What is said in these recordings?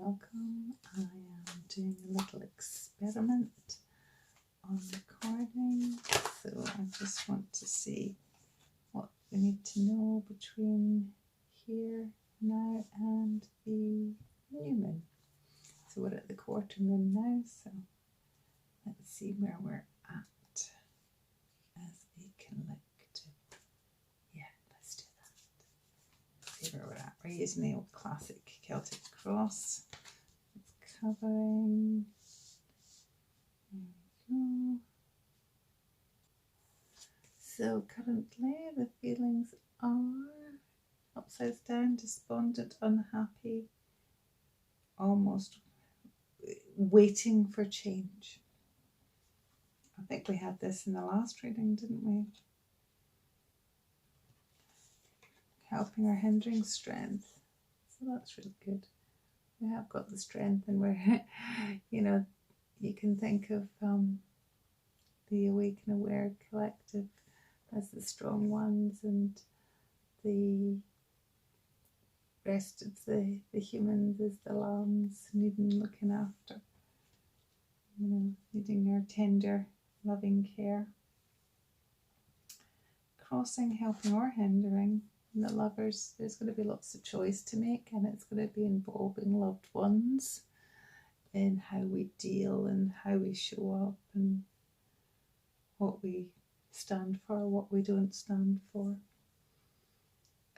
welcome. I am doing a little experiment on recording, so I just want to see what we need to know between here now and the new moon. So we're at the quarter moon now, so let's see where we're at as a collective. Yeah, let's do that. See where we're at. We're using the old classic Celtic cross. It's covering. There we go. So currently the feelings are upside down, despondent, unhappy, almost waiting for change. I think we had this in the last reading, didn't we? Helping or hindering strength. So that's really good. We have got the strength, and we're, you know, you can think of the Awake and Aware collective as the strong ones, and the rest of the humans as the lambs, needing looking after, you know, needing our tender, loving care. Crossing, helping or hindering. And the lovers, there's going to be lots of choice to make, and it's going to be involving loved ones in how we deal and how we show up and what we stand for, what we don't stand for,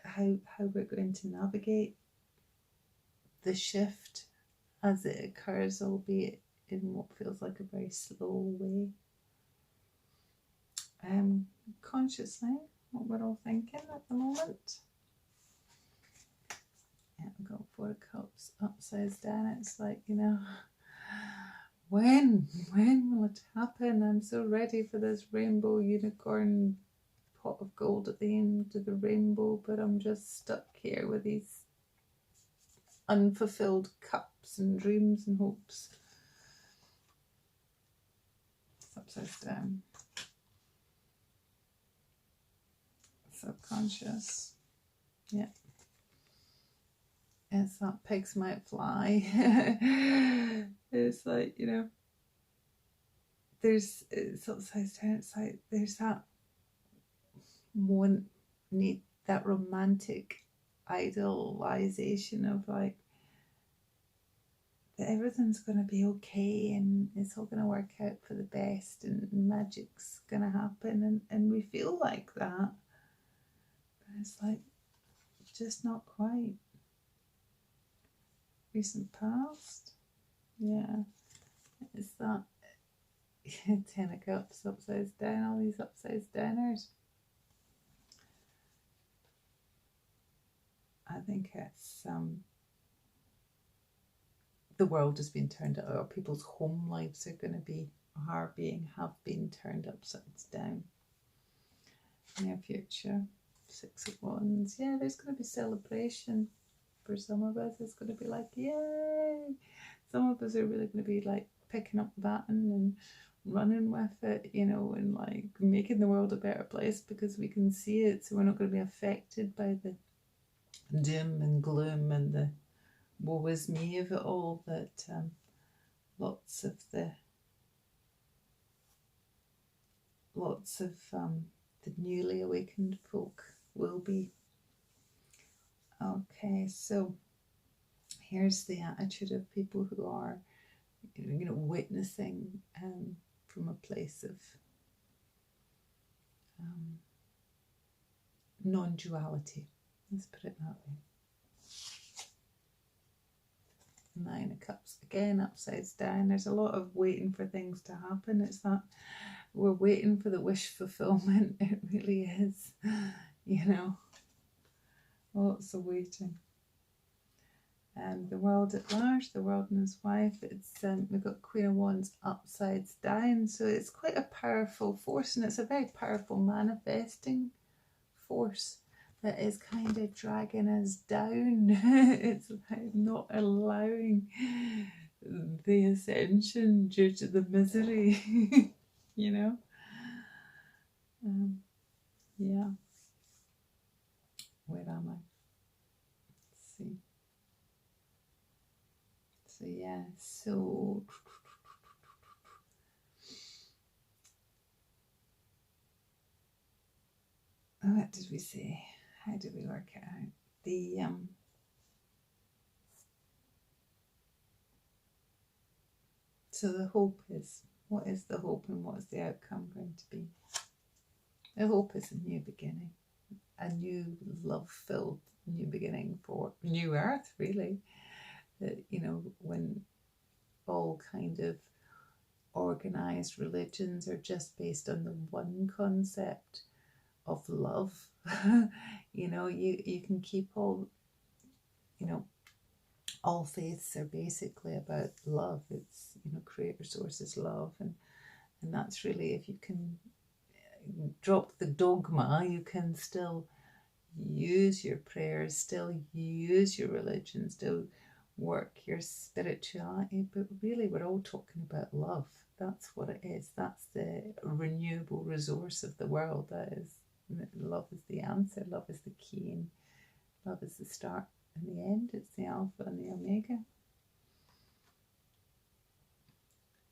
how we're going to navigate the shift as it occurs, albeit in what feels like a very slow way. Consciously, what we're all thinking at the moment. Yeah, I've got 4 cups upside down. It's like, you know, when will it happen? I'm so ready for this rainbow unicorn pot of gold at the end of the rainbow, but I'm just stuck here with these unfulfilled cups and dreams and hopes. It's upside down. Subconscious. Yeah. It's that pigs might fly. It's like, you know, it's upside down. It's like there's that one need, that romantic idealization of like that everything's going to be okay and it's all going to work out for the best and magic's going to happen, and we feel like that, but it's like just not quite. Recent past, yeah, it's that 10 of cups upside down, all these upside downers. I think it's the world has been turned, or people's home lives are going to be, have been turned upside down. Near future, 6 of Wands. Yeah, there's going to be celebration. For some of us, it's going to be like, yay! Some of us are really going to be like picking up the baton and running with it, you know, and like making the world a better place because we can see it, so we're not going to be affected by the doom and gloom and the woe is me of it all that lots of the newly awakened folk will be. Okay, so here's the attitude of people who are, you know, witnessing from a place of non-duality. Let's put it that way. 9 of Cups again, upsides down. There's a lot of waiting for things to happen. It's that we're waiting for the wish fulfillment. It really is, you know. Lots of waiting. The world at large, the world and his wife. It's we've got Queen of Wands upside down, so it's quite a powerful force, and it's a very powerful manifesting force that is kind of dragging us down. It's like not allowing the ascension due to the misery, you know. Yeah. Where am I? Let's see. So yeah, so what did we say? How did we work it out? The so the hope is, what is the hope and what is the outcome going to be? The hope is a new beginning, a new love-filled new beginning for new earth, really. That, you know, when all kind of organized religions are just based on the one concept of love, you know, you can keep all, you know, all faiths are basically about love. It's, you know, creator source is love, and that's really, if you can drop the dogma, you can still use your prayers, still use your religion, still work your spirituality, but really we're all talking about love. That's what it is. That's the renewable resource of the world. That is, love is the answer, love is the key, and love is the start and the end. It's the alpha and the omega.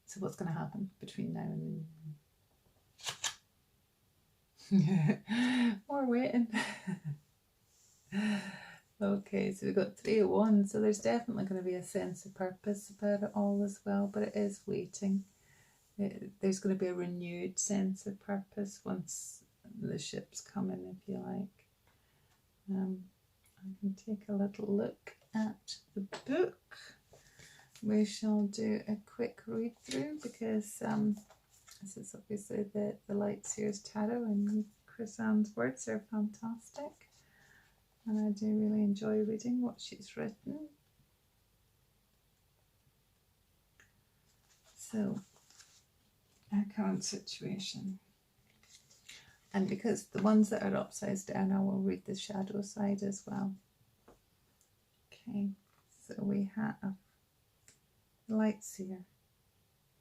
So what's going to happen between now and then? We're waiting. Okay, so we've got 3 of Wands, so there's definitely going to be a sense of purpose about it all as well, but it is waiting. There's going to be a renewed sense of purpose once the ships come in, if you like. I can take a little look at the book. We shall do a quick read through because this is obviously the Lightseer's tarot, and Chris Ann's words are fantastic. And I do really enjoy reading what she's written. So, our current situation. And because the ones that are upside down, I will read the shadow side as well. Okay, so we have Lightseer,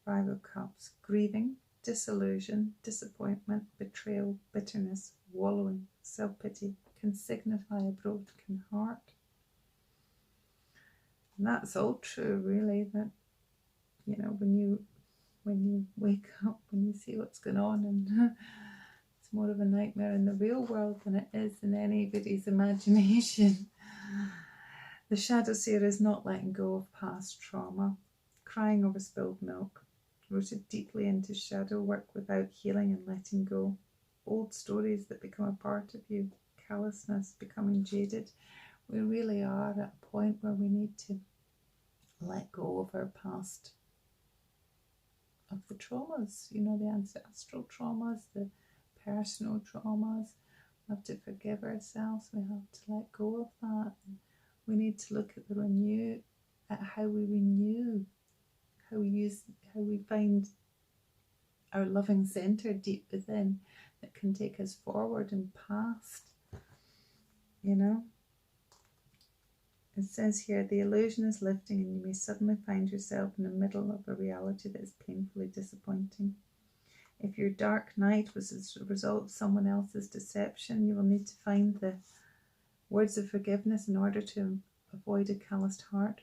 5 of Cups, grieving, disillusion, disappointment, betrayal, bitterness, wallowing, self-pity, can signify a broken heart. And that's all true, really, that, you know, when you wake up, when you see what's going on, and it's more of a nightmare in the real world than it is in anybody's imagination. The shadow seer is not letting go of past trauma, crying over spilled milk, rooted deeply into shadow work without healing and letting go, old stories that become a part of you, callousness, becoming jaded. We really are at a point where we need to let go of our past, of the traumas, you know, the ancestral traumas, the personal traumas. We have to forgive ourselves. We have to let go of that. We need to look at how we renew, how we find our loving centre deep within that can take us forward and past, you know. It says here, the illusion is lifting and you may suddenly find yourself in the middle of a reality that is painfully disappointing. If your dark night was as a result of someone else's deception, you will need to find the words of forgiveness in order to avoid a calloused heart.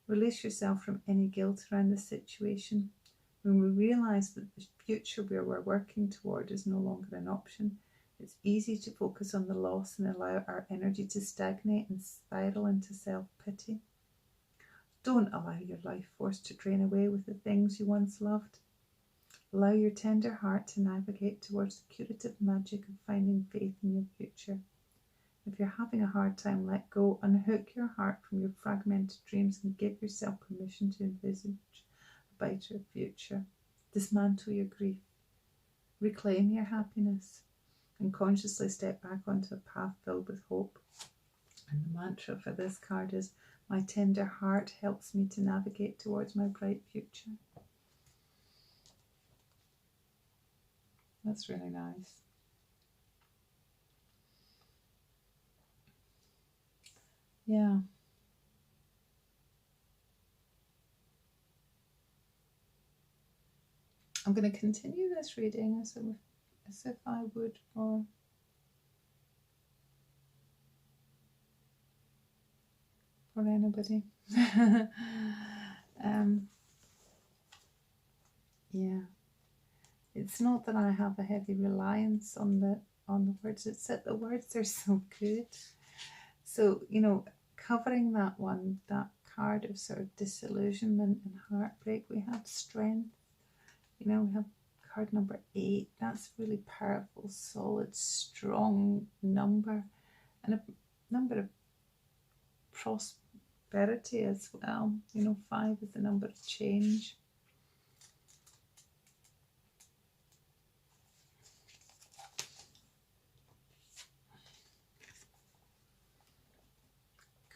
Release yourself from any guilt around the situation. When we realise that the future we are working toward is no longer an option, it's easy to focus on the loss and allow our energy to stagnate and spiral into self-pity. Don't allow your life force to drain away with the things you once loved. Allow your tender heart to navigate towards the curative magic of finding faith in your future. If you're having a hard time, let go, unhook your heart from your fragmented dreams and give yourself permission to envisage a brighter future. Dismantle your grief. Reclaim your happiness. And consciously step back onto a path filled with hope. And the mantra for this card is, my tender heart helps me to navigate towards my bright future. That's really nice. Yeah. I'm going to continue this reading as if I would for anybody. Yeah, it's not that I have a heavy reliance on the words, it's that the words are so good. So, you know, covering that one, that card of sort of disillusionment and heartbreak, we have strength. You know, we have card number 8. That's really powerful, solid, strong number, and a number of prosperity as well. You know, 5 is the number of change.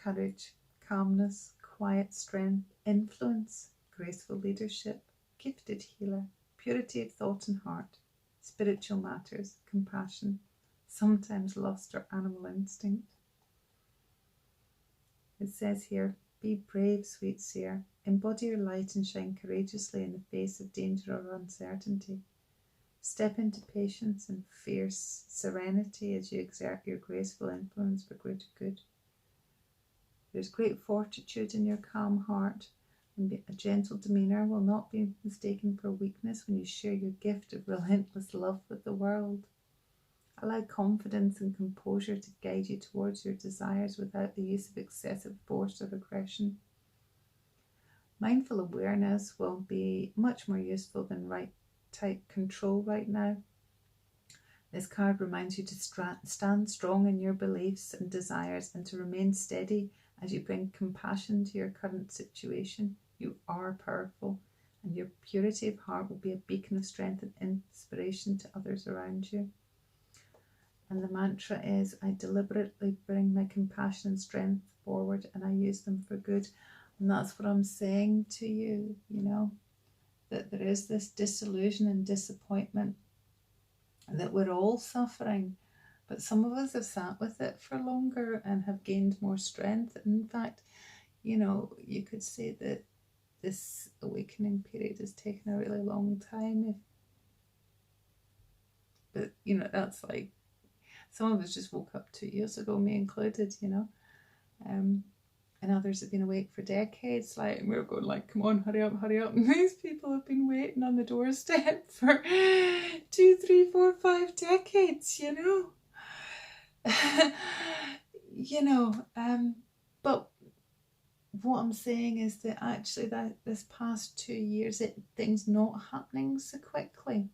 Courage, calmness, quiet strength, influence, graceful leadership, gifted healer, purity of thought and heart, spiritual matters, compassion, sometimes lust or animal instinct. It says here, be brave, sweet seer, embody your light and shine courageously in the face of danger or uncertainty. Step into patience and fierce serenity as you exert your graceful influence for greater good. There's great fortitude in your calm heart, and a gentle demeanour will not be mistaken for weakness when you share your gift of relentless love with the world. Allow confidence and composure to guide you towards your desires without the use of excessive force or aggression. Mindful awareness will be much more useful than right-type control right now. This card reminds you to stand strong in your beliefs and desires and to remain steady as you bring compassion to your current situation. You are powerful, and your purity of heart will be a beacon of strength and inspiration to others around you. And the mantra is, I deliberately bring my compassion and strength forward and I use them for good. And that's what I'm saying to you, you know, that there is this disillusion and disappointment that we're all suffering. But some of us have sat with it for longer and have gained more strength. In fact, you know, you could say that this awakening period has taken a really long time. But, you know, that's like, some of us just woke up 2 years ago, me included, you know. And others have been awake for decades. Like, we're going like, come on, hurry up, hurry up. And these people have been waiting on the doorstep for 2, 3, 4, 5 decades, you know. You know, but what I'm saying is that actually that this past 2 years, things not happening so quickly.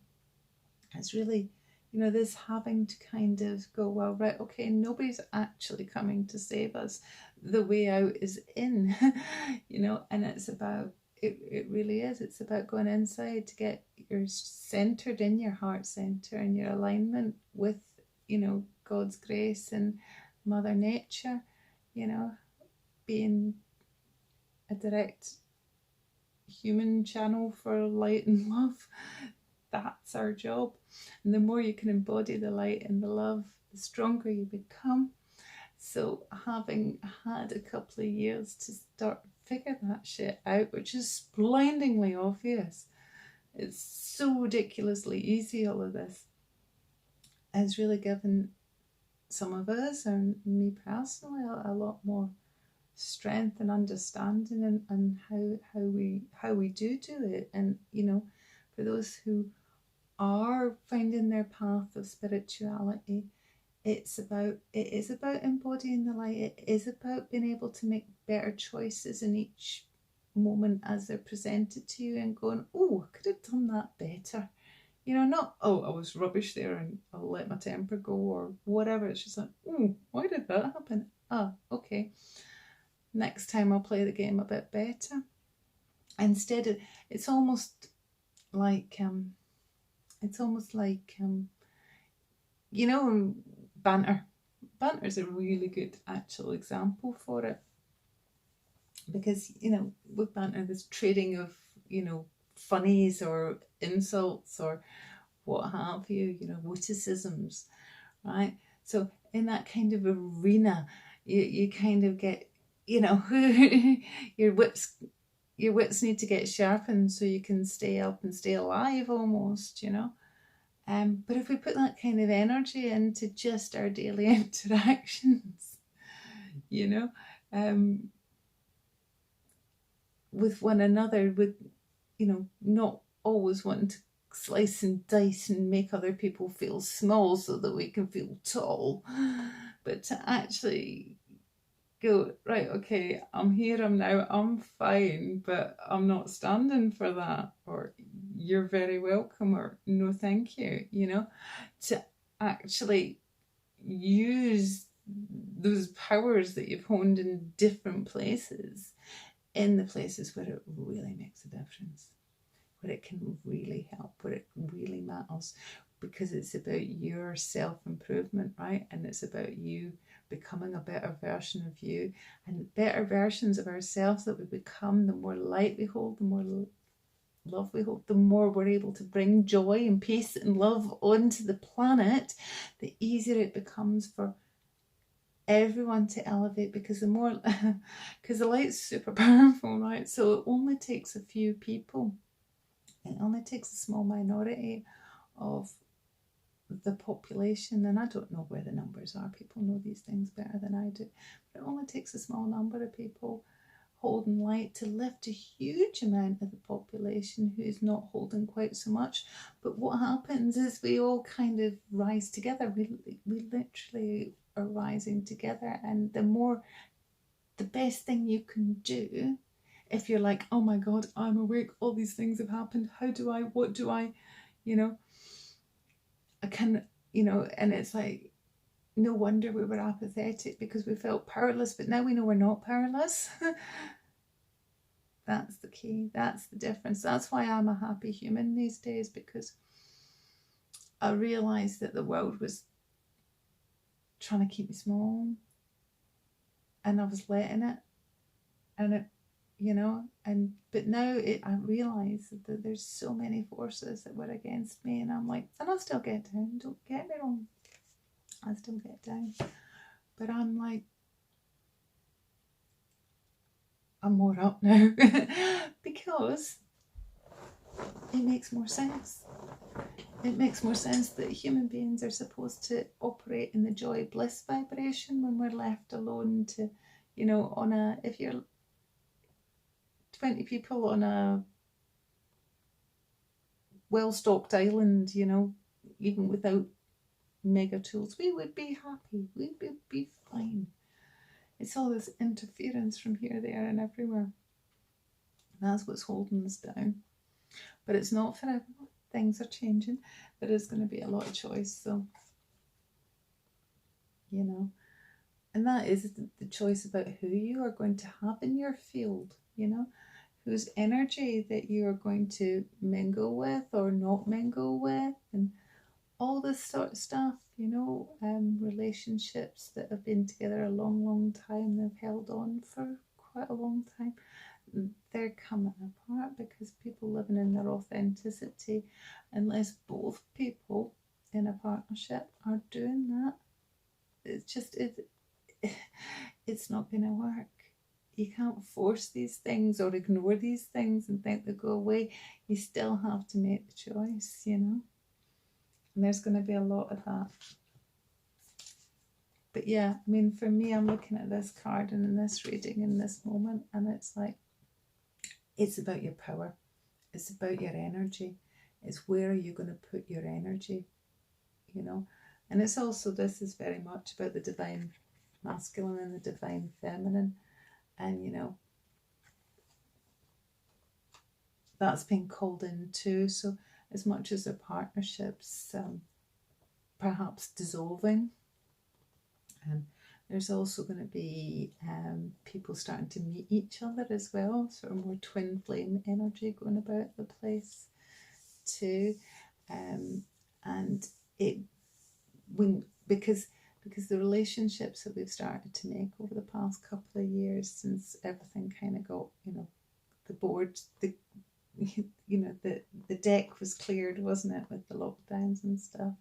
It's really, you know, this having to kind of go, well, right, okay, nobody's actually coming to save us. The way out is in, you know, and it's about, it really is, it's about going inside to get your centered in your heart center and your alignment with, you know, God's grace and Mother Nature, you know, being a direct human channel for light and love. That's our job. And the more you can embody the light and the love, the stronger you become. So having had a couple of years to start figure that shit out, which is blindingly obvious, it's so ridiculously easy, all of this, has really given some of us, and me personally, a lot more strength and understanding and how we do it. And, you know, for those who are finding their path of spirituality, it is about embodying the light. It is about being able to make better choices in each moment as they're presented to you and going, oh, I could have done that better. You know, not, oh, I was rubbish there and I'll let my temper go or whatever. It's just like, oh, why did that happen? Ah, okay. Next time I'll play the game a bit better. Instead of, it's almost like, you know, banter. Banter is a really good actual example for it. Because, you know, with banter, there's trading of, you know, funnies or insults or what have you, you know, witticisms, right? So in that kind of arena, you kind of get, you know, your wits need to get sharpened so you can stay up and stay alive almost, you know. But if we put that kind of energy into just our daily interactions, you know, with one another, with, you know, not always wanting to slice and dice and make other people feel small so that we can feel tall, but to actually go, right, okay, I'm here, I'm now, I'm fine, but I'm not standing for that, or you're very welcome, or no thank you, you know, to actually use those powers that you've honed in different places, in the places where it really makes a difference, where it can really help, where it really matters, because it's about your self-improvement, right? And it's about you becoming a better version of you, and better versions of ourselves that we become, the more light we hold, the more love we hold, the more we're able to bring joy and peace and love onto the planet, the easier it becomes for everyone to elevate, because the more, because the light's super powerful, right? So it only takes a few people. It only takes a small minority of the population, and I don't know where the numbers are. People know these things better than I do. But it only takes a small number of people holding light to lift a huge amount of the population who is not holding quite so much. But what happens is we all kind of rise together. We literally are rising together, and the best thing you can do, if you're like, oh my God, I'm awake, all these things have happened, what do I, you know, I can, you know, and it's like, no wonder we were apathetic, because we felt powerless, but now we know we're not powerless. That's the key, that's the difference. That's why I'm a happy human these days, because I realised that the world was trying to keep me small, and I was letting it, and it, you know, but now I realise that there's so many forces that were against me, and I'm like, and I still get down, don't get me wrong, I still get down, but I'm like, I'm more up now, because it makes more sense. It makes more sense that human beings are supposed to operate in the joy bliss vibration when we're left alone to, you know, if you're 20 people on a well-stocked island, you know, even without mega tools, we would be happy, we would be fine. It's all this interference from here, there and everywhere. That's what's holding us down. But it's not forever. Things are changing. There is going to be a lot of choice, so, you know, and that is the choice about who you are going to have in your field, you know, whose energy that you are going to mingle with or not mingle with, and all this sort of stuff, you know, relationships that have been together a long, long time, they've held on for quite a long time, they're coming apart because people living in their authenticity, unless both people in a partnership are doing that, it's not going to work. You can't force these things or ignore these things and think they'll go away. You still have to make the choice, you know. And there's going to be a lot of that. But yeah, I mean, for me, I'm looking at this card and in this reading in this moment, and it's like, it's about your power. It's about your energy. It's where are you going to put your energy, you know. And it's also, this is very much about the divine masculine and the divine feminine. And, you know, that's been called in too. So as much as their partnerships perhaps dissolving, and there's also going to be people starting to meet each other as well, sort of more twin flame energy going about the place too. And because the relationships that we've started to make over the past couple of years, since everything kind of got, you know, the board, you know, the deck was cleared, wasn't it, with the lockdowns and stuff.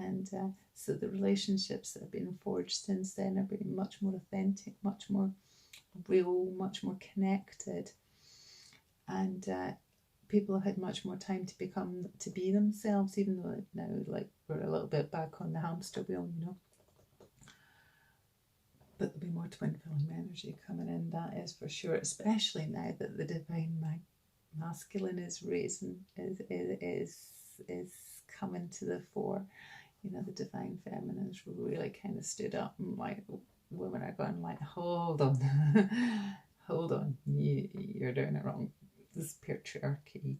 And so the relationships that have been forged since then have been much more authentic, much more real, much more connected. And people have had much more time to be themselves, even though now, like, we're a little bit back on the hamster wheel, you know. But there'll be more twin flame energy coming in, that is for sure, especially now that the divine masculine is coming to the fore. You know, the divine feminine's really kind of stood up, and like women are going like, hold on, hold on, you're doing it wrong. This patriarchy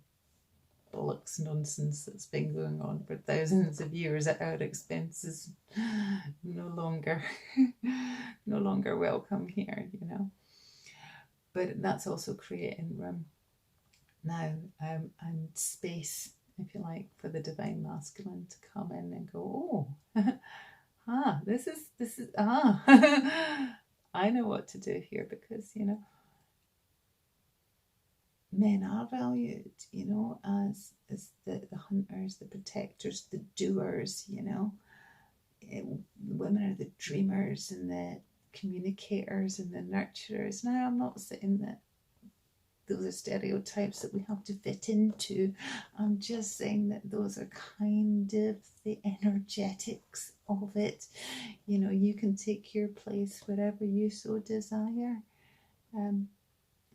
bollocks nonsense that's been going on for thousands of years at our expense is no longer welcome here, you know. But that's also creating room now and space, if you like, for the divine masculine to come in and go, oh, this is I know what to do here, because, you know, men are valued, you know, as the hunters, the protectors, the doers, you know. Women are the dreamers and the communicators and the nurturers. Now, I'm not saying that those are stereotypes that we have to fit into. I'm just saying that those are kind of the energetics of it. You know, you can take your place wherever you so desire.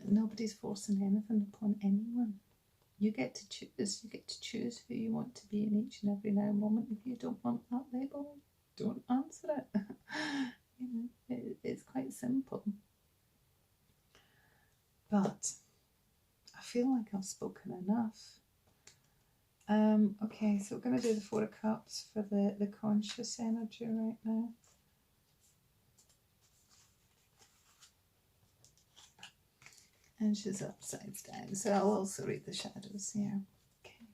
Nobody's forcing anything upon anyone. You get to choose. You get to choose who you want to be in each and every now moment. If you don't want that label, don't answer it. You know, it's quite simple. But I feel like I've spoken enough. Okay, so we're going to do the Four of Cups for the conscious energy right now. And she's upside down, so I'll also read the shadows here. Okay.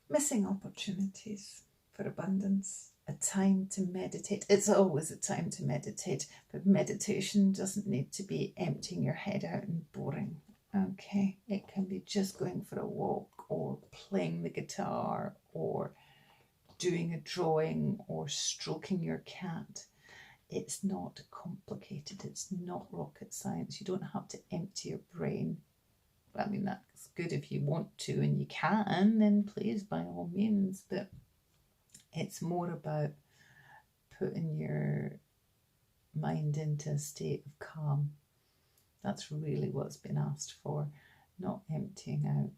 Missing opportunities for abundance. A time to meditate. It's always a time to meditate, but meditation doesn't need to be emptying your head out and boring. Okay, it can be just going for a walk, or playing the guitar, or doing a drawing, or stroking your cat. It's not complicated. It's not rocket science. You don't have to empty your brain. I mean, that's good if you want to and you can, then please, by all means. But it's more about putting your mind into a state of calm. That's really what's been asked for, not emptying out.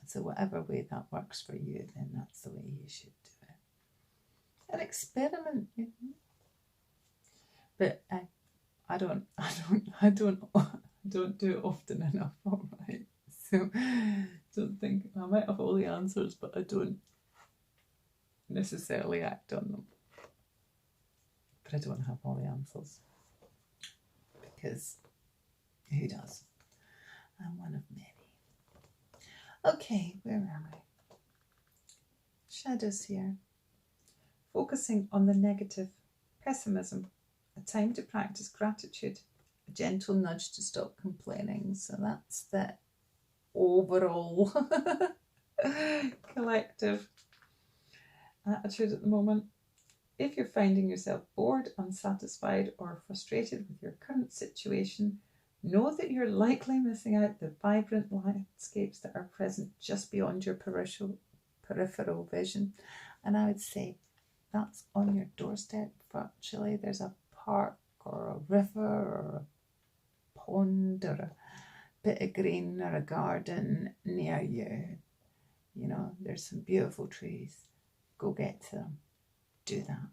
So whatever way that works for you, then that's the way you should do it. An experiment, you know. But I don't do it often enough, all right? So don't think, I might have all the answers, but I don't necessarily act on them. But I don't have all the answers, because who does? I'm one of many. Okay, where am I? Shadows here. Focusing on the negative, pessimism. A time to practice gratitude, a gentle nudge to stop complaining. So that's the overall collective attitude at the moment. If you're finding yourself bored, unsatisfied, or frustrated with your current situation, know that you're likely missing out the vibrant landscapes that are present just beyond your peripheral vision. And I would say that's on your doorstep virtually. There's a park or a river or a pond or a bit of green or a garden near you. You know, there's some beautiful trees. Go get to them. Do that.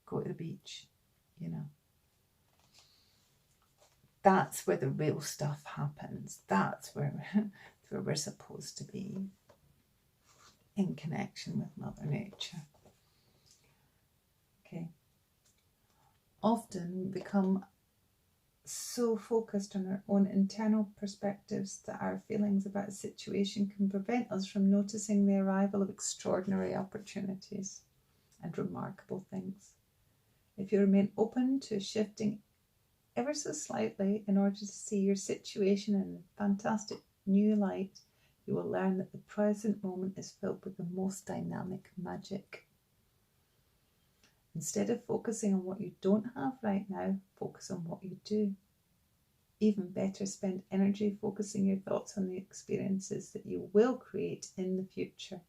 Go to the beach, you know. That's where the real stuff happens. That's where we're supposed to be, in connection with Mother Nature. Okay. Often we become so focused on our own internal perspectives that our feelings about a situation can prevent us from noticing the arrival of extraordinary opportunities and remarkable things. If you remain open to shifting ever so slightly in order to see your situation in a fantastic new light, you will learn that the present moment is filled with the most dynamic magic. Instead of focusing on what you don't have right now, focus on what you do. Even better, spend energy focusing your thoughts on the experiences that you will create in the future.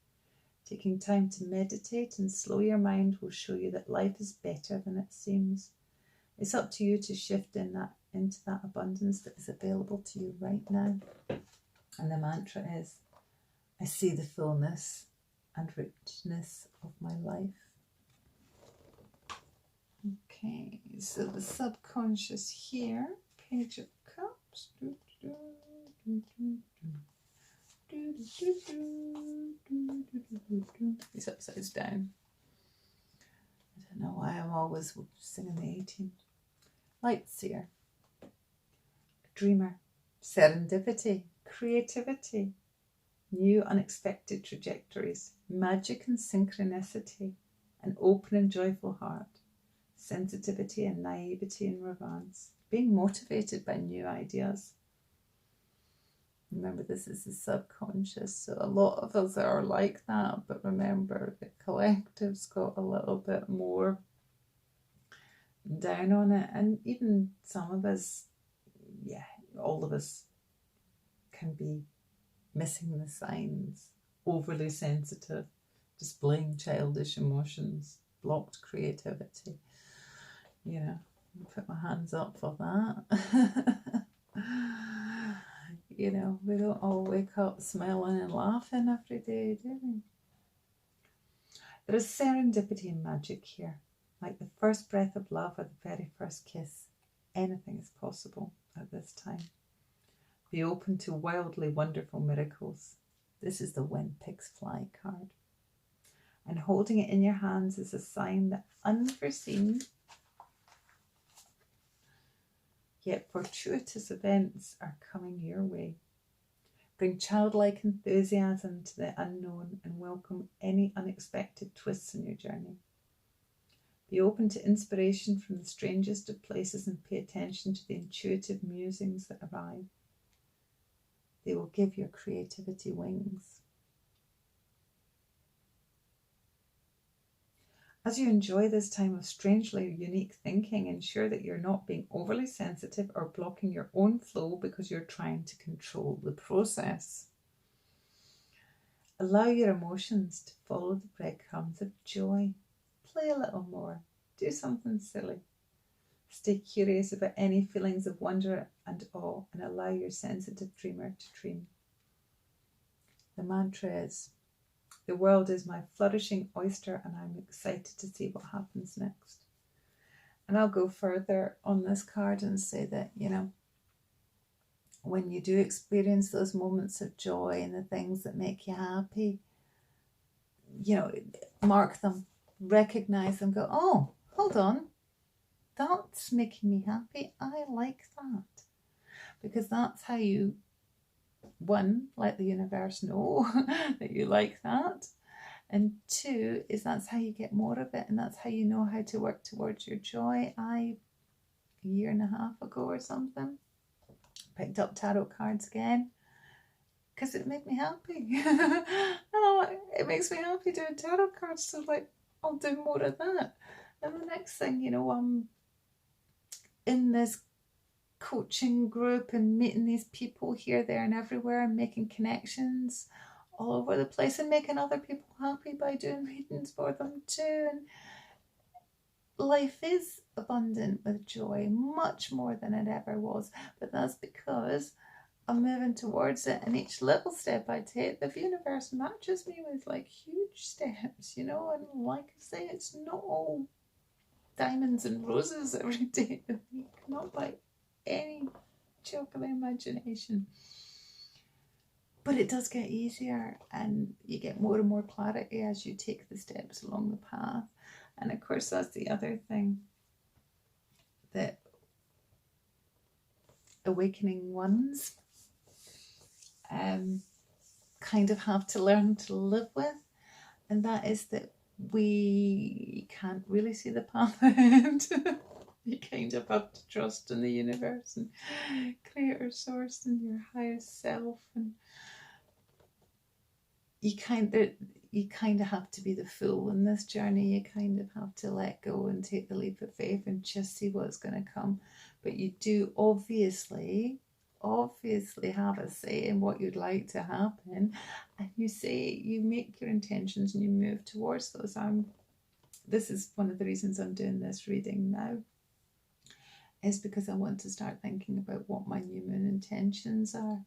Taking time to meditate and slow your mind will show you that life is better than it seems. It's up to you to shift into that abundance that is available to you right now. And the mantra is, I see the fullness and richness of my life. Okay, so the subconscious here, Page of Cups. These upsides down. I don't know why I'm always singing the 18. Lightseer. Dreamer. Serendipity. Creativity. New unexpected trajectories. Magic and synchronicity. An open and joyful heart. Sensitivity and naivety and romance. Being motivated by new ideas. Remember, this is the subconscious, so a lot of us are like that, but remember, the collective's got a little bit more down on it, and even some of us, yeah, all of us can be missing the signs, overly sensitive, displaying childish emotions, blocked creativity. You know, I'll put my hands up for that. You know, we don't all wake up smiling and laughing every day, do we? There is serendipity and magic here. Like the first breath of love or the very first kiss. Anything is possible at this time. Be open to wildly wonderful miracles. This is the When Pigs Fly card. And holding it in your hands is a sign that unforeseen yet fortuitous events are coming your way. Bring childlike enthusiasm to the unknown and welcome any unexpected twists in your journey. Be open to inspiration from the strangest of places and pay attention to the intuitive musings that arrive. They will give your creativity wings. As you enjoy this time of strangely unique thinking, ensure that you're not being overly sensitive or blocking your own flow because you're trying to control the process. Allow your emotions to follow the breadcrumbs of joy. Play a little more. Do something silly. Stay curious about any feelings of wonder and awe and allow your sensitive dreamer to dream. The mantra is, the world is my flourishing oyster and I'm excited to see what happens next. And I'll go further on this card and say that, you know, when you do experience those moments of joy and the things that make you happy, you know, mark them, recognize them, go, oh, hold on, that's making me happy. I like that. Because that's how you, one, let the universe know that you like that. And two, is that's how you get more of it. And that's how you know how to work towards your joy. A year and a half ago or something, picked up tarot cards again because it made me happy. It makes me happy doing tarot cards. So like, I'll do more of that. And the next thing, you know, I'm in this coaching group and meeting these people here, there and everywhere and making connections all over the place and making other people happy by doing readings for them too. And life is abundant with joy, much more than it ever was, but that's because I'm moving towards it, and each little step I take, the universe matches me with like huge steps, you know. And like I say, it's not all diamonds and roses every day of the week, not by any joke of the imagination. But it does get easier, and you get more and more clarity as you take the steps along the path. And of course, that's the other thing that awakening ones kind of have to learn to live with, and that is that we can't really see the path ahead. You kind of have to trust in the universe and creator source and your highest self, and you kind of have to be the fool in this journey. You kind of have to let go and take the leap of faith and just see what's going to come. But you do obviously obviously have a say in what you'd like to happen, and you make your intentions and you move towards those. This is one of the reasons I'm doing this reading now, is because I want to start thinking about what my new moon intentions are,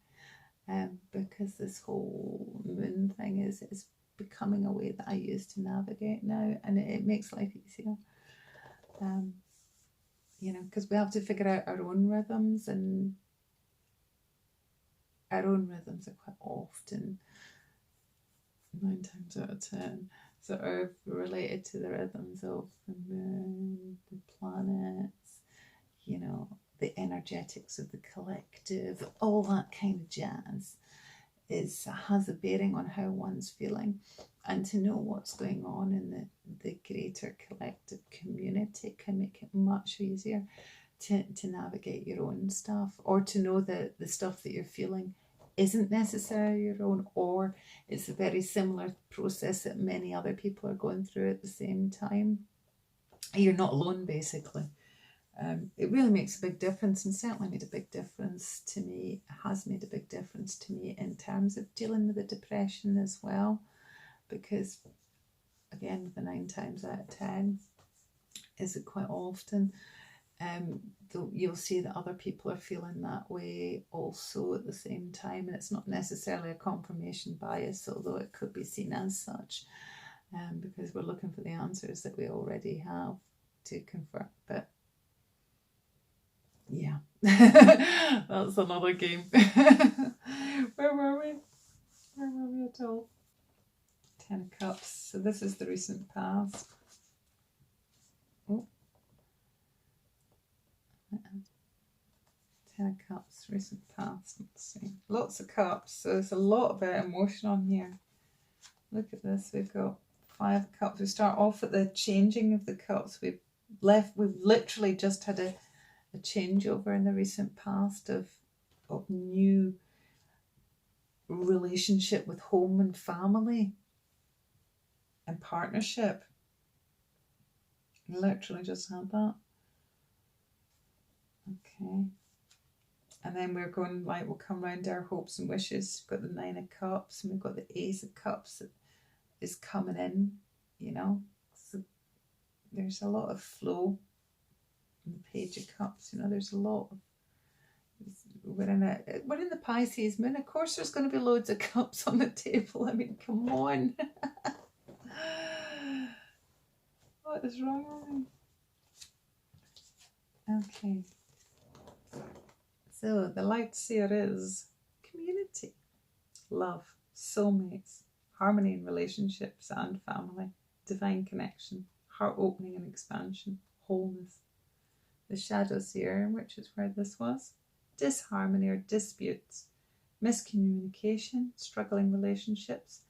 because this whole moon thing is becoming a way that I use to navigate now, and it makes life easier. You know, because we have to figure out our own rhythms, and our own rhythms are quite often, 9 times out of 10, sort of related to the rhythms of the moon, the planets, you know, the energetics of the collective, all that kind of jazz has a bearing on how one's feeling. And to know what's going on in the greater collective community can make it much easier to navigate your own stuff, or to know that the stuff that you're feeling isn't necessarily your own, or it's a very similar process that many other people are going through at the same time. You're not alone, basically. It really makes a big difference, and certainly made a big difference to me. It has made a big difference to me in terms of dealing with the depression as well, because again, with the 9 times out of 10, is it quite often you'll see that other people are feeling that way also at the same time, and it's not necessarily a confirmation bias, although it could be seen as such, because we're looking for the answers that we already have to confirm. But yeah, that's another game. Where were we at all? 10 of Cups. So this is the recent past. Oh. 10 of Cups, recent past. Let's see. Lots of cups. So there's a lot of emotion on here. Look at this. We've got 5 of Cups. We start off at the changing of the cups. We've literally just had a changeover in the recent past of new relationship with home and family and partnership. Literally just had that. Okay. And then we're going, like, we'll come round to our hopes and wishes. We've got the 9 of Cups, and we've got the Ace of Cups that is coming in, you know. So there's a lot of flow. And the Page of Cups, you know, there's a lot of, we're in the Pisces moon. Of course there's going to be loads of cups on the table. I mean, come on. What is wrong with me? Okay. So the Lightseer is community, love, soulmates, harmony in relationships and family, divine connection, heart opening and expansion, wholeness. The Shadow Seer, which is where this was, disharmony or disputes, miscommunication, struggling relationships,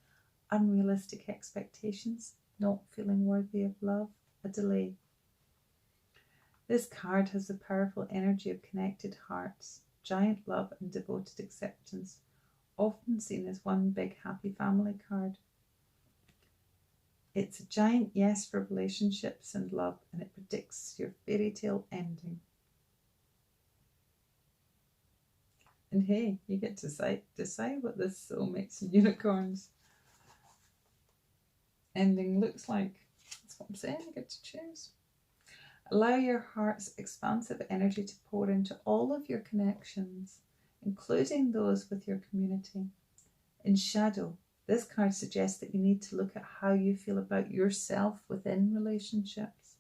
unrealistic expectations, not feeling worthy of love, a delay. This card has the powerful energy of connected hearts, giant love and devoted acceptance, often seen as one big happy family card. It's a giant yes for relationships and love, and it predicts your fairy tale ending. And hey, you get to decide what this soulmates and unicorns ending looks like. That's what I'm saying, you get to choose. Allow your heart's expansive energy to pour into all of your connections, including those with your community. In Shadow, this card suggests that you need to look at how you feel about yourself within relationships.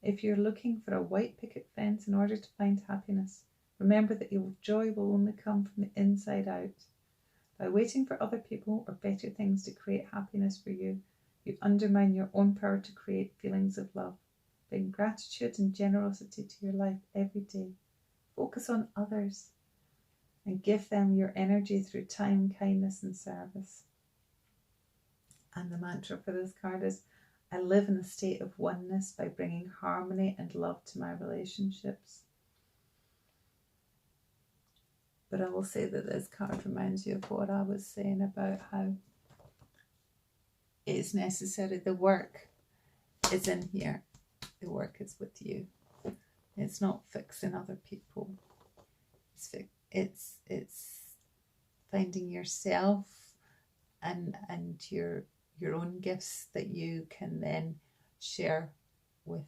If you're looking for a white picket fence in order to find happiness, remember that your joy will only come from the inside out. By waiting for other people or better things to create happiness for you, you undermine your own power to create feelings of love. Bring gratitude and generosity to your life every day. Focus on others and give them your energy through time, kindness and service. And the mantra for this card is, I live in a state of oneness by bringing harmony and love to my relationships. But I will say that this card reminds you of what I was saying about how it's necessary. The work is in here. The work is with you. It's not fixing other people. It's it's finding yourself and your own gifts that you can then share with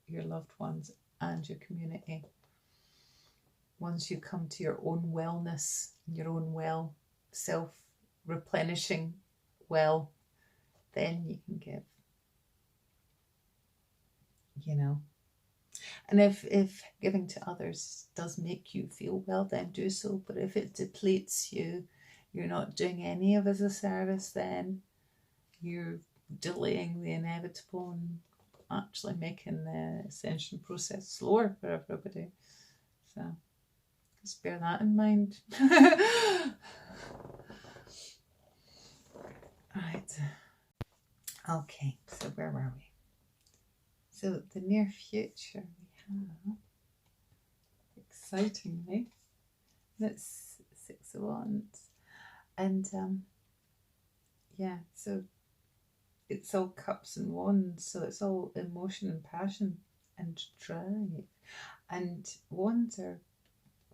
your loved ones and your community. Once you come to your own wellness, your own well, self-replenishing well, then you can give, you know. And if giving to others does make you feel well, then do so. But if it depletes you, you're not doing any of it as a service, then you're delaying the inevitable and actually making the ascension process slower for everybody. So just bear that in mind. Right. Okay, so where were we? So the near future we have, excitingly, that's 6 of Wands. And yeah, so it's all cups and wands, so it's all emotion and passion and drive. And wands are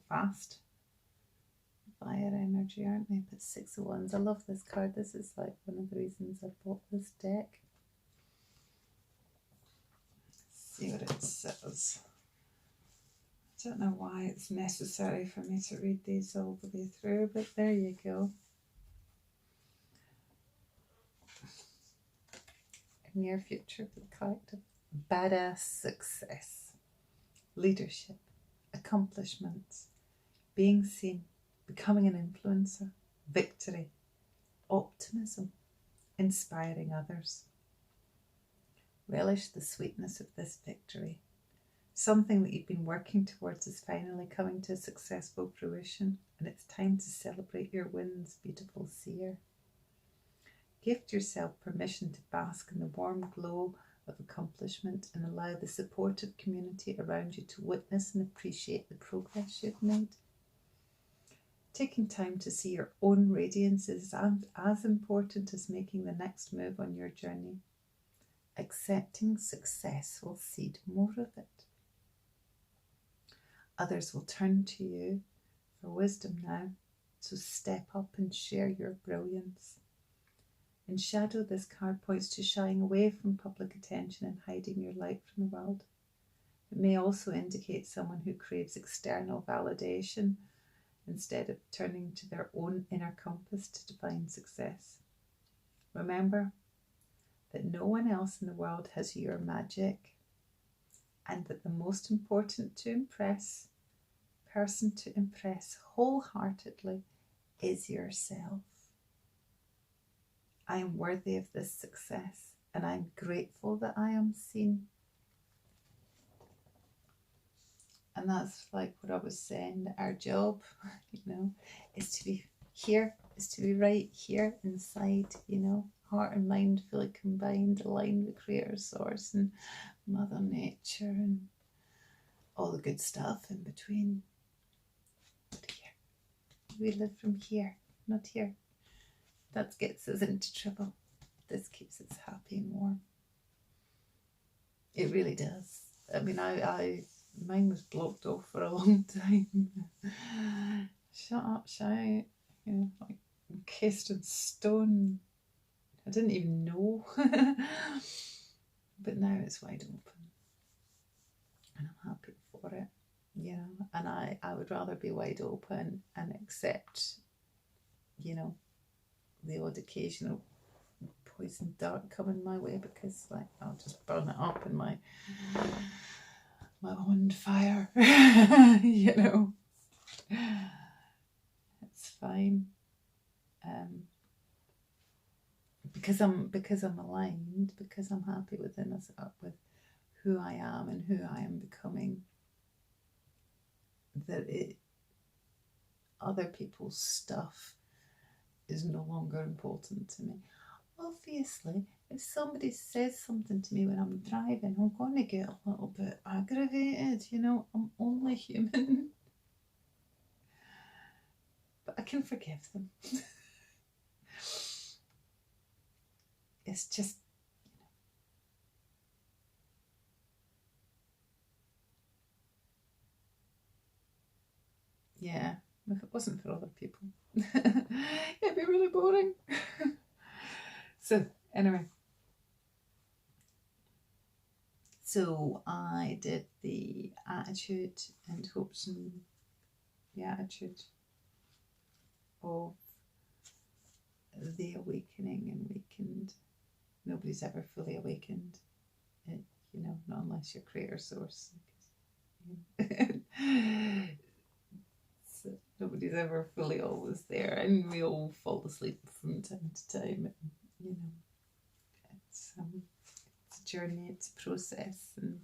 fast fire energy, aren't they? But 6 of Wands, I love this card. This is like one of the reasons I bought this deck. Let's see what it says. I don't know why it's necessary for me to read these all the way through, but there you go. Near future for the collective. Badass success, leadership, accomplishments, being seen, becoming an influencer, victory, optimism, inspiring others. Relish the sweetness of this victory. Something that you've been working towards is finally coming to a successful fruition, and it's time to celebrate your wins, beautiful seer. Gift yourself permission to bask in the warm glow of accomplishment and allow the supportive community around you to witness and appreciate the progress you've made. Taking time to see your own radiance is as important as making the next move on your journey. Accepting success will seed more of it. Others will turn to you for wisdom now, so step up and share your brilliance. In shadow, this card points to shying away from public attention and hiding your light from the world. It may also indicate someone who craves external validation instead of turning to their own inner compass to define success. Remember that no one else in the world has your magic, and that the most important person to impress wholeheartedly is yourself. I am worthy of this success, and I'm grateful that I am seen. And that's like what I was saying, that our job, is to be here, is to be right here inside, heart and mind fully combined, aligned with Creator Source and Mother Nature and all the good stuff in between. But here, we live from here, not here. That gets us into trouble. This keeps us happy and warm. It really does. I mean, mine was blocked off for a long time. Shut up, shy. Like encased in stone. I didn't even know. But now it's wide open. And I'm happy for it. And I would rather be wide open and accept, the odd occasional poison dart coming my way, because I'll just burn it up in my own fire. It's fine. Because I'm aligned, because I'm happy with who I am and who I am becoming, that other people's stuff is no longer important to me. Obviously, if somebody says something to me when I'm driving, I'm going to get a little bit aggravated, I'm only human. But I can forgive them. It's just, yeah, if it wasn't for other people. It'd be really boring. So anyway, so I did the attitude and hopes and the attitude of the awakening and wakened. Nobody's ever fully awakened, you know, not unless you're creator source. So nobody's ever fully always there, and we all fall asleep from time to time. And, you know, it's a journey, it's a process, and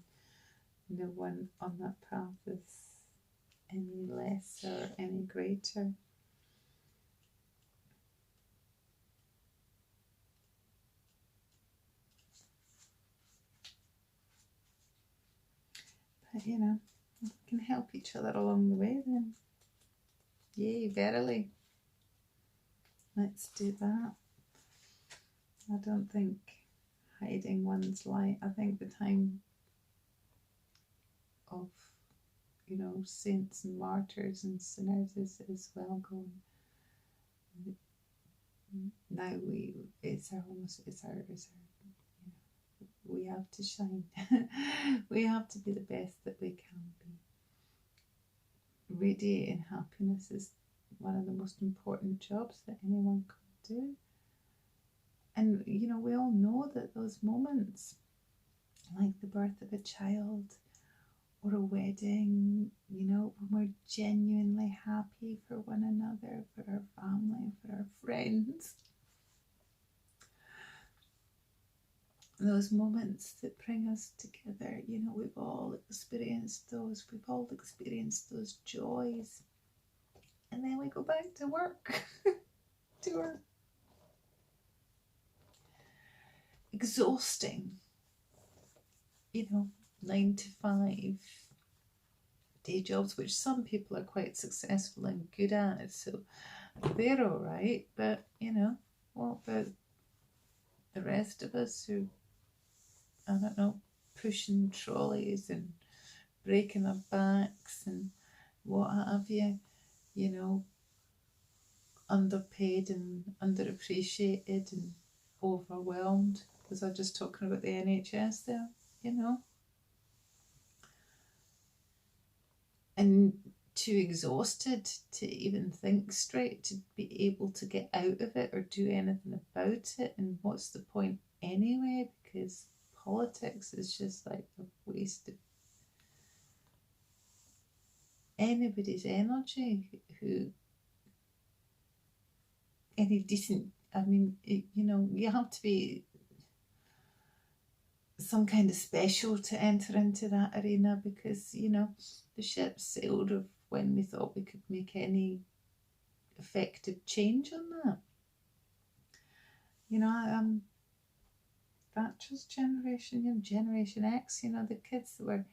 no one on that path is any less or any greater. But you know, if we can help each other along the way, then yay, verily. Let's do that. I don't think hiding one's light, I think the time of, you know, saints and martyrs and sinners is well gone. Now it's our, you know, we have to shine. We have to be the best that we can be. Radiating happiness is one of the most important jobs that anyone could do. And, you know, we all know that those moments, like the birth of a child or a wedding, you know, when we're genuinely happy for one another, for our family, for our friends, those moments that bring us together, you know, we've all experienced those. We've all experienced those joys. And then we go back to work, to our exhausting, you know, 9 to 5 day jobs, which some people are quite successful and good at, so they're all right. But, you know, what about the rest of us who, I don't know, pushing trolleys and breaking our backs and what have you, you know, underpaid and underappreciated and overwhelmed? Was I just talking about the NHS there, you know? And too exhausted to even think straight, to be able to get out of it or do anything about it. And what's the point anyway? Because politics is just like a waste of anybody's energy who, any decent, I mean, you know, you have to be some kind of special to enter into that arena, because, you know, the ship sailed of when we thought we could make any effective change on that. You know, Thatcher's generation, you know, Generation X, you know, the kids that were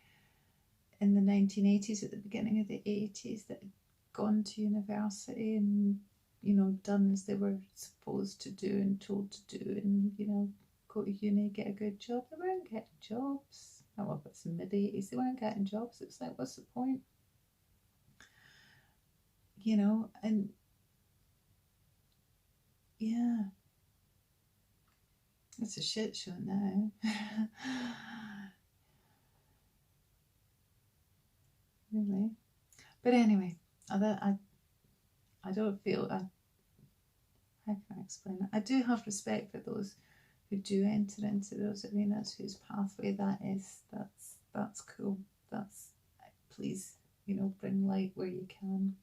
in the 1980s, at the beginning of the 80s, that had gone to university and, you know, done as they were supposed to do and told to do, and, you know, go to uni, get a good job. They weren't getting jobs. Oh, well, it's the mid-80s, they weren't getting jobs. It's like, what's the point? You know, and yeah, it's a shit show now. Really. But anyway, I don't feel, how can I explain it? I do have respect for those who do enter into those arenas, whose pathway that is. That's cool. That's, please, you know, bring light where you can.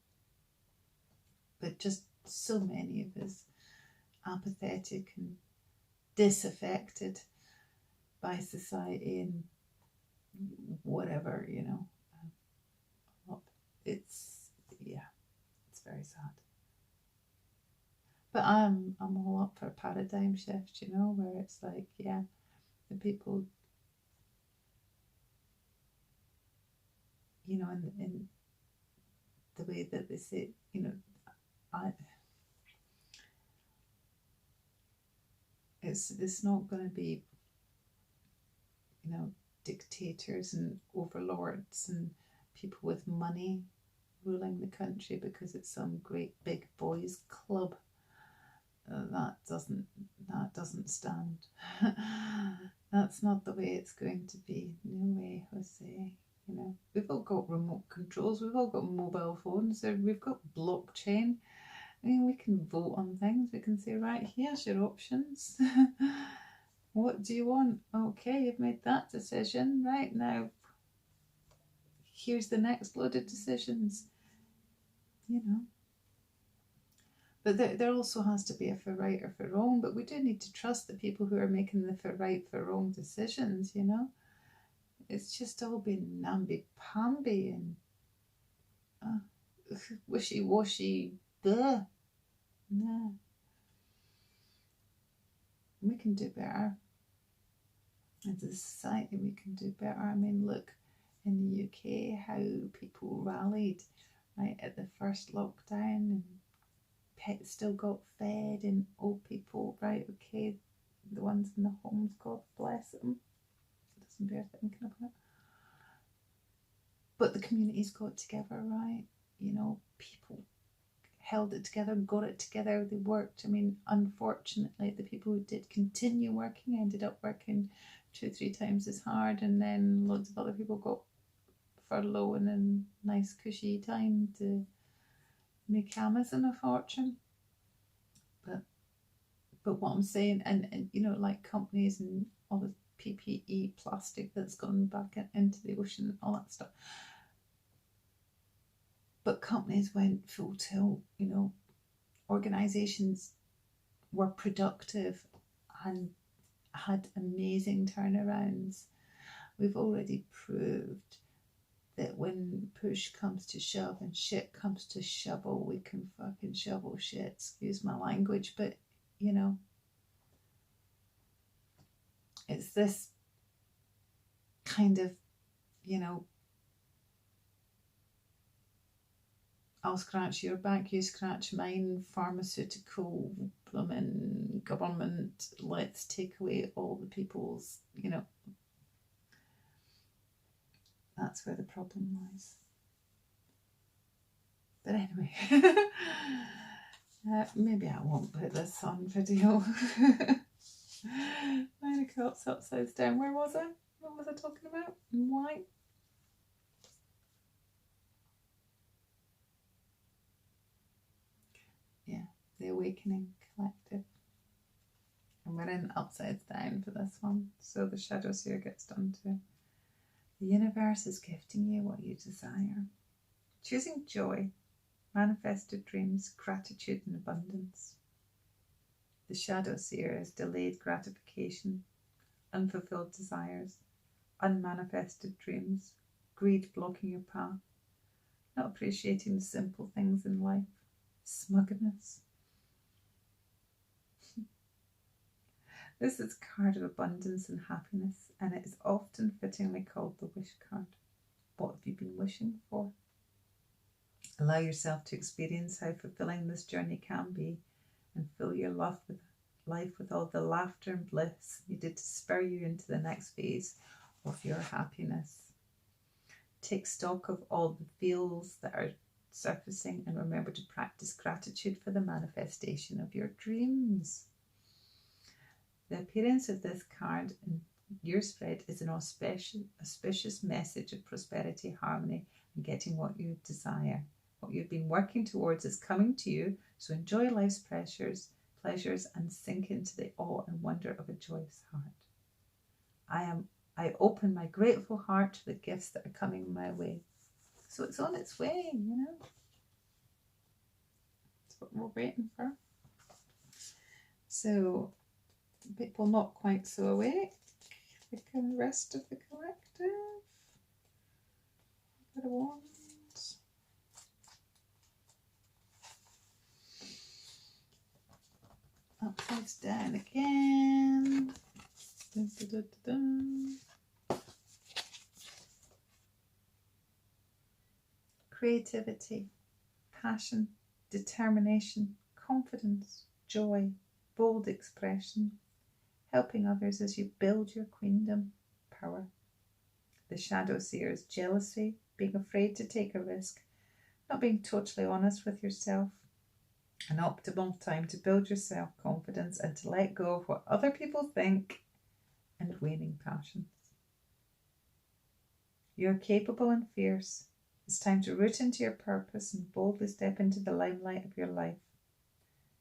But just so many of us apathetic and disaffected by society and whatever, you know. It's, yeah, it's very sad. But I'm all up for a paradigm shift, you know, where it's like, yeah, the people, you know, in the way that they say, you know, it's not going to be, you know, dictators and overlords and people with money ruling the country because it's some great big boys club. That doesn't stand. That's not the way it's going to be. No way, Jose. You know, we've all got remote controls, we've all got mobile phones, we've got blockchain. I mean, we can vote on things. We can say, right, here's your options. What do you want? Okay, you've made that decision. Right, now, here's the next load of decisions. You know. But there also has to be a for right or for wrong. But we do need to trust the people who are making the for right, for wrong decisions, you know. It's just all been namby-pamby and wishy-washy. Blah. Nah. We can do better. As a society, we can do better. I mean, look, in the UK, how people rallied right at the first lockdown, and pets still got fed, and old people, right, okay, the ones in the homes, God bless them. It doesn't bear thinking about. But the communities got together, right? You know, people held it together, got it together, they worked. I mean, unfortunately, the people who did continue working ended up working 2-3 times as hard, and then loads of other people got furlough and then nice cushy time to make Amazon a fortune. But what I'm saying, and you know, like companies and all the PPE plastic that's gone back into the ocean and all that stuff. But companies went full tilt, you know, organisations were productive and had amazing turnarounds. We've already proved that when push comes to shove and shit comes to shovel, we can fucking shovel shit, excuse my language, but you know, it's this kind of, you know, I'll scratch your back, you scratch mine, pharmaceutical, blooming government, let's take away all the people's, you know, that's where the problem lies. But anyway, maybe I won't put this on video. 9 o'clock's upside down. Where was I? What was I talking about? Why? Yeah, the Awakening Collective. And we're in upside down for this one. So the shadow seer gets done too. The universe is gifting you what you desire. Choosing joy, manifested dreams, gratitude and abundance. The shadow seer is delayed gratification, unfulfilled desires, unmanifested dreams, greed blocking your path, not appreciating the simple things in life, smugness. This is a card of abundance and happiness, and it is often fittingly called the wish card. What have you been wishing for? Allow yourself to experience how fulfilling this journey can be, and fill your life with all the laughter and bliss needed to spur you into the next phase of your happiness. Take stock of all the feels that are surfacing, and remember to practice gratitude for the manifestation of your dreams. The appearance of this card in your spread is an auspicious message of prosperity, harmony, and getting what you desire. What you've been working towards is coming to you, so enjoy life's pleasures, and sink into the awe and wonder of a joyous heart. I open my grateful heart to the gifts that are coming my way. So it's on its way, you know. That's what we're waiting for. So people not quite so awake, the rest of the collective. Bit of wands. Upsides down again. Dun, dun, dun, dun, dun. Creativity, passion, determination, confidence, joy, bold expression, helping others as you build your queendom, power. The shadow seer's jealousy, being afraid to take a risk, not being totally honest with yourself. An optimal time to build your self-confidence and to let go of what other people think, and waning passions. You are capable and fierce. It's time to root into your purpose and boldly step into the limelight of your life.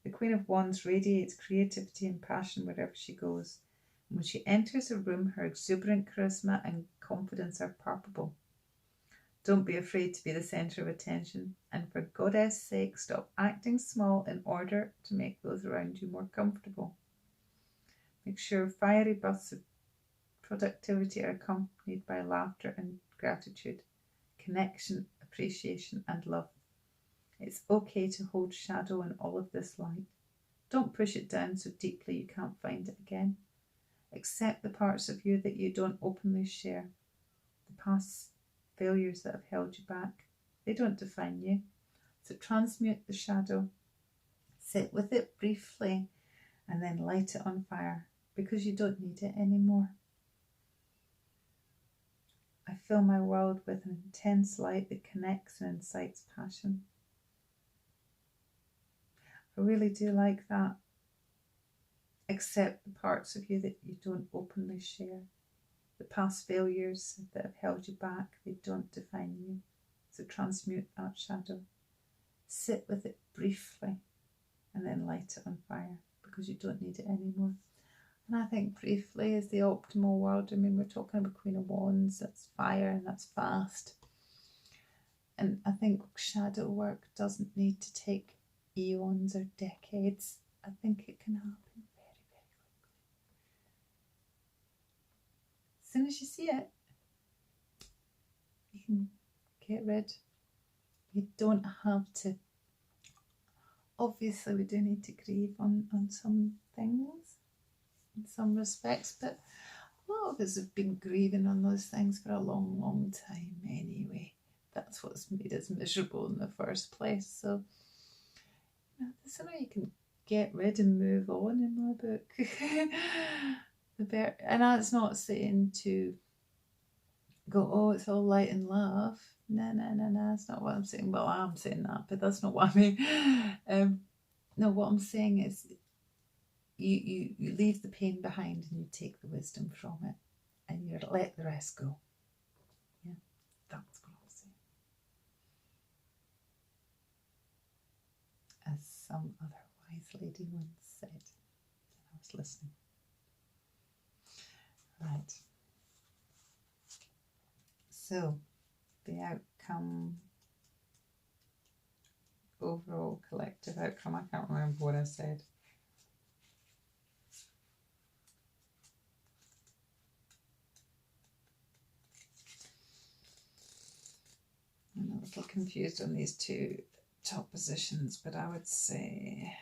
The Queen of Wands radiates creativity and passion wherever she goes. And when she enters a room, her exuberant charisma and confidence are palpable. Don't be afraid to be the centre of attention, and for Goddess' sake, stop acting small in order to make those around you more comfortable. Make sure fiery bursts of productivity are accompanied by laughter and gratitude, connection, appreciation and love. It's okay to hold shadow in all of this light. Don't push it down so deeply you can't find it again. Accept the parts of you that you don't openly share. The past failures that have held you back, they don't define you. So transmute the shadow, sit with it briefly, and then light it on fire, because you don't need it anymore. I fill my world with an intense light that connects and incites passion. I really do like that. Accept the parts of you that you don't openly share. The past failures that have held you back, they don't define you. So transmute that shadow. Sit with it briefly and then light it on fire, because you don't need it anymore. And I think briefly is the optimal word. I mean, we're talking about Queen of Wands, that's fire and that's fast. And I think shadow work doesn't need to take eons or decades. I think it can happen very, very quickly. As soon as you see it, you can get rid. You don't have to. Obviously, we do need to grieve on some things, in some respects, but a lot of us have been grieving on those things for a long, long time anyway. That's what's made us miserable in the first place. So, the sooner you can get rid and move on, in my book, the better. And that's not saying to go, oh, it's all light and love. No, that's not what I'm saying. Well, I'm saying that, but that's not what I mean. No, what I'm saying is you leave the pain behind and you take the wisdom from it, and you let the rest go. Yeah, that's what I'm saying. As some other wise lady once said when I was listening. Right. So, the outcome, overall collective outcome, I can't remember what I said. I'm a little confused on these two top positions, but I would say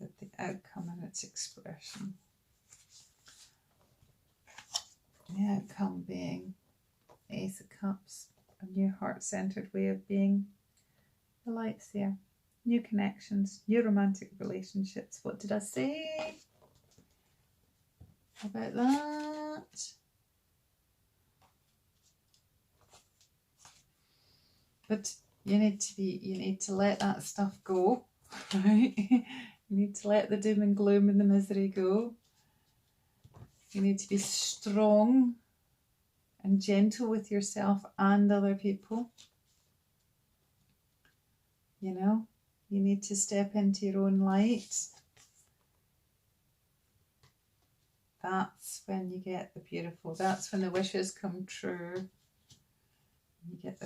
that the outcome and its expression, the outcome being Ace of Cups, a new heart-centered way of being, the Lightseer, new connections, new romantic relationships. What did I say about that? But you need to let that stuff go, right? You need to let the doom and gloom and the misery go. You need to be strong and gentle with yourself and other people. You know, you need to step into your own light. That's when you get the beautiful. That's when the wishes come true. You get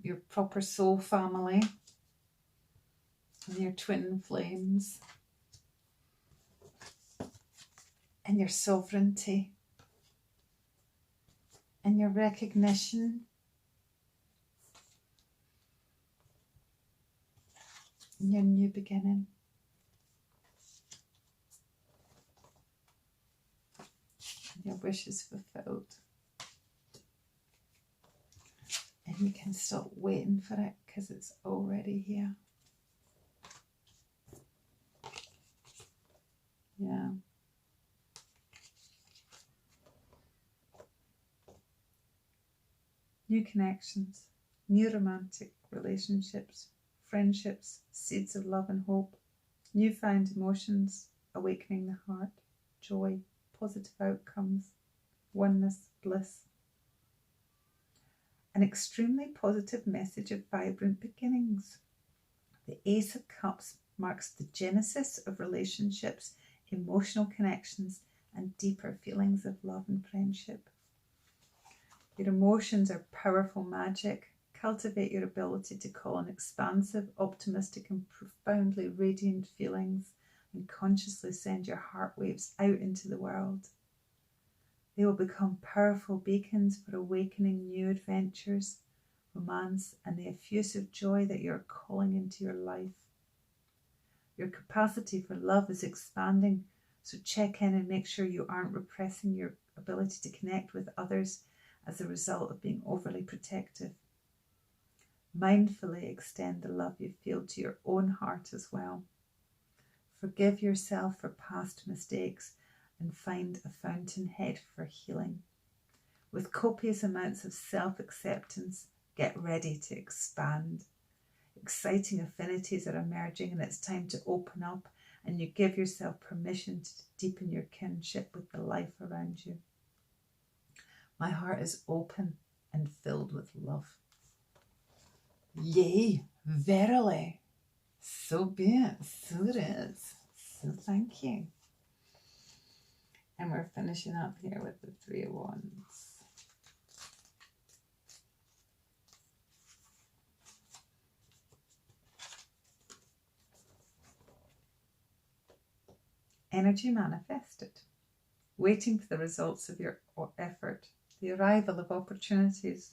your proper soul family and your twin flames and your sovereignty and your recognition and your new beginning. And your wishes fulfilled. And you can stop waiting for it because it's already here. Yeah. new connections, new romantic relationships, friendships, seeds of love and hope, newfound emotions, awakening the heart, joy, positive outcomes, oneness, bliss. An extremely positive message of vibrant beginnings. The Ace of Cups marks the genesis of relationships, emotional connections, and deeper feelings of love and friendship. Your emotions are powerful magic. Cultivate your ability to call on expansive, optimistic, and profoundly radiant feelings, and consciously send your heart waves out into the world. They will become powerful beacons for awakening new adventures, romance, and the effusive joy that you're calling into your life. Your capacity for love is expanding, so check in and make sure you aren't repressing your ability to connect with others as a result of being overly protective. Mindfully extend the love you feel to your own heart as well. Forgive yourself for past mistakes and find a fountainhead for healing. With copious amounts of self-acceptance, get ready to expand. Exciting affinities are emerging, and it's time to open up, and you give yourself permission to deepen your kinship with the life around you. My heart is open and filled with love. Yea, verily. So be it, so it is. So thank you. And we're finishing up here with the Three of Wands. Energy manifested. Waiting for the results of your effort. The arrival of opportunities.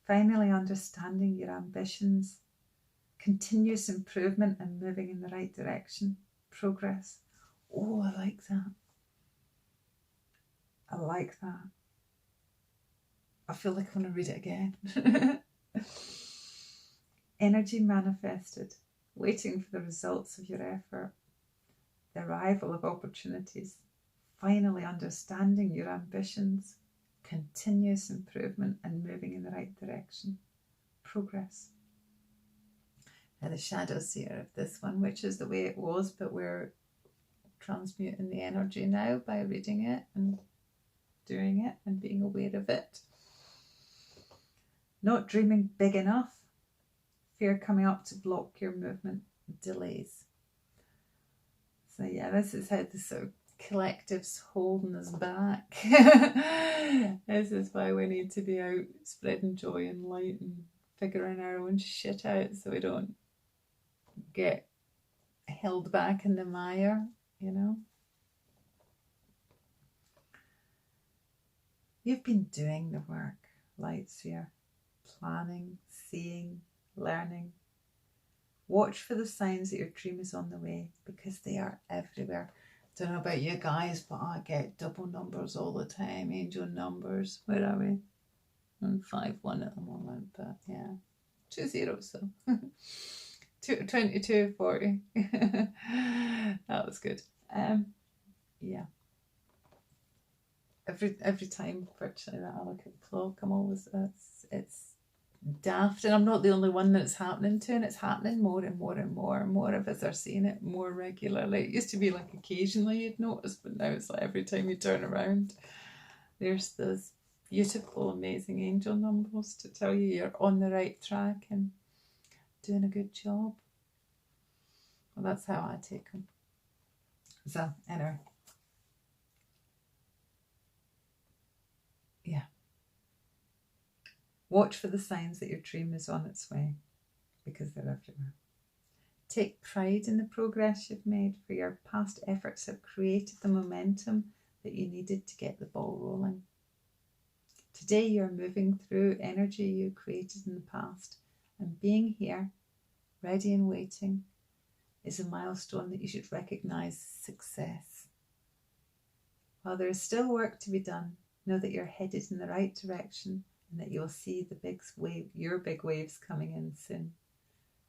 Finally understanding your ambitions. Continuous improvement and moving in the right direction. Progress. Oh, I like that. I like that. I feel like I want to read it again. Energy manifested. Waiting for the results of your effort. The arrival of opportunities. Finally understanding your ambitions. Continuous improvement and moving in the right direction. Progress. Now the shadows here of this one, which is the way it was, but we're transmuting the energy now by reading it and doing it and being aware of it. Not dreaming big enough. Fear coming up to block your movement. Delays. So yeah, this is how the sort of collective's holding us back. This is why we need to be out spreading joy and light and figuring our own shit out so we don't get held back in the mire, you know. You've been doing the work, Lightseer, planning, seeing, learning. Watch for the signs that your dream is on the way, because they are everywhere. Don't know about you guys, but I get double numbers all the time, angel numbers. Where are we? I'm 5-1 at the moment, but yeah, 2 zeros, so 2240. That was good. Yeah. Every time virtually that I look at the clock, I'm always it's daft, and I'm not the only one that it's happening to, and it's happening more and more and more and more of us are seeing it more regularly. It used to be like occasionally you'd notice, but now it's like every time you turn around there's those beautiful, amazing angel numbers to tell you you're on the right track and doing a good job. Well, that's how I take them. So anyway, yeah. Watch for the signs that your dream is on its way, because they're everywhere. Take pride in the progress you've made, for your past efforts have created the momentum that you needed to get the ball rolling. Today you're moving through energy you created in the past, and being here, ready and waiting, is a milestone that you should recognise as success. While there is still work to be done, know that you're headed in the right direction, and that you'll see your big waves coming in soon.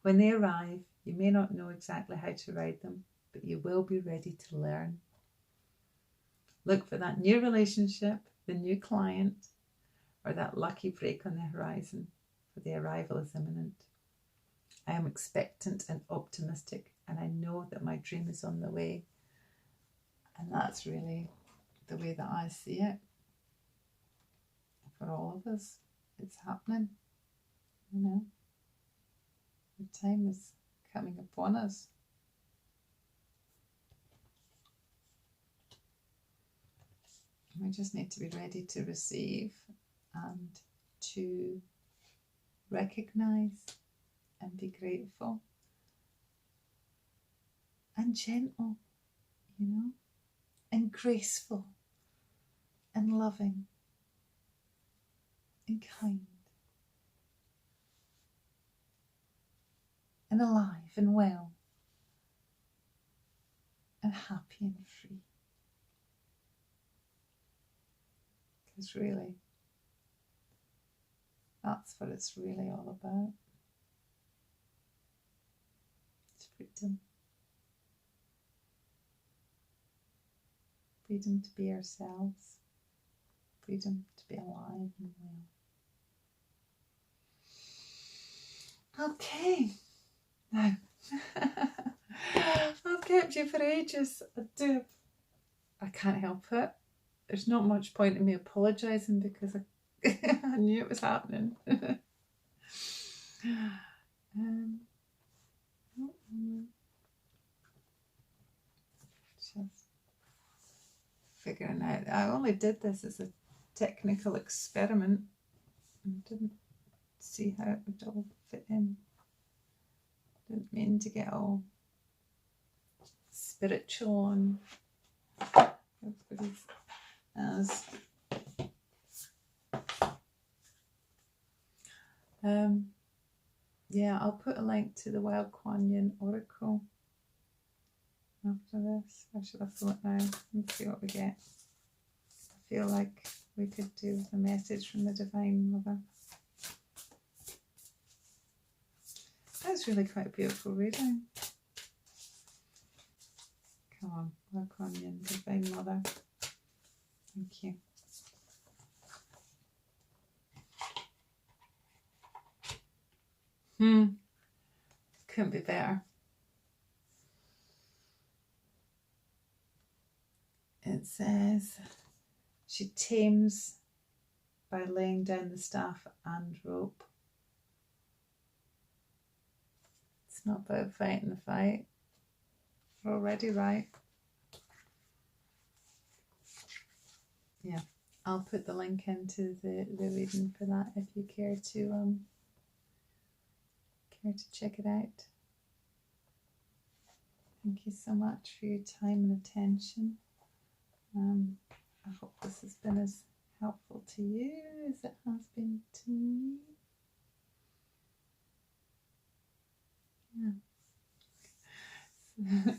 When they arrive, you may not know exactly how to ride them, but you will be ready to learn. Look for that new relationship, the new client, or that lucky break on the horizon, for the arrival is imminent. I am expectant and optimistic, and I know that my dream is on the way. And that's really the way that I see it. For all of us, it's happening, you know. The time is coming upon us. We just need to be ready to receive and to recognize and be grateful and gentle, you know, and graceful and loving and kind and alive and well and happy and free. Because really, that's what it's really all about. It's freedom. Freedom to be ourselves. Freedom to be alive and well. Okay, now I've kept you for ages. I can't help it. There's not much point in me apologising because I knew it was happening. Just figuring out. I only did this as a technical experiment and didn't see how it would all fit in. Didn't mean to get all spiritual and everybody's as yeah, I'll put a link to the Wild Kuan Yin Oracle after this. Or should I pull it now and see what we get? I feel like we could do the message from the Divine Mother. That's really quite a beautiful reading. Come on, Wild Kuan Yin, Divine Mother. Thank you. Couldn't be better. It says, she tames by laying down the staff and rope. It's not about fighting the fight. We're already right. Yeah, I'll put the link into the reading for that if you care to check it out. Thank you so much for your time and attention. I hope this has been as helpful to you as it has been to me. Yeah.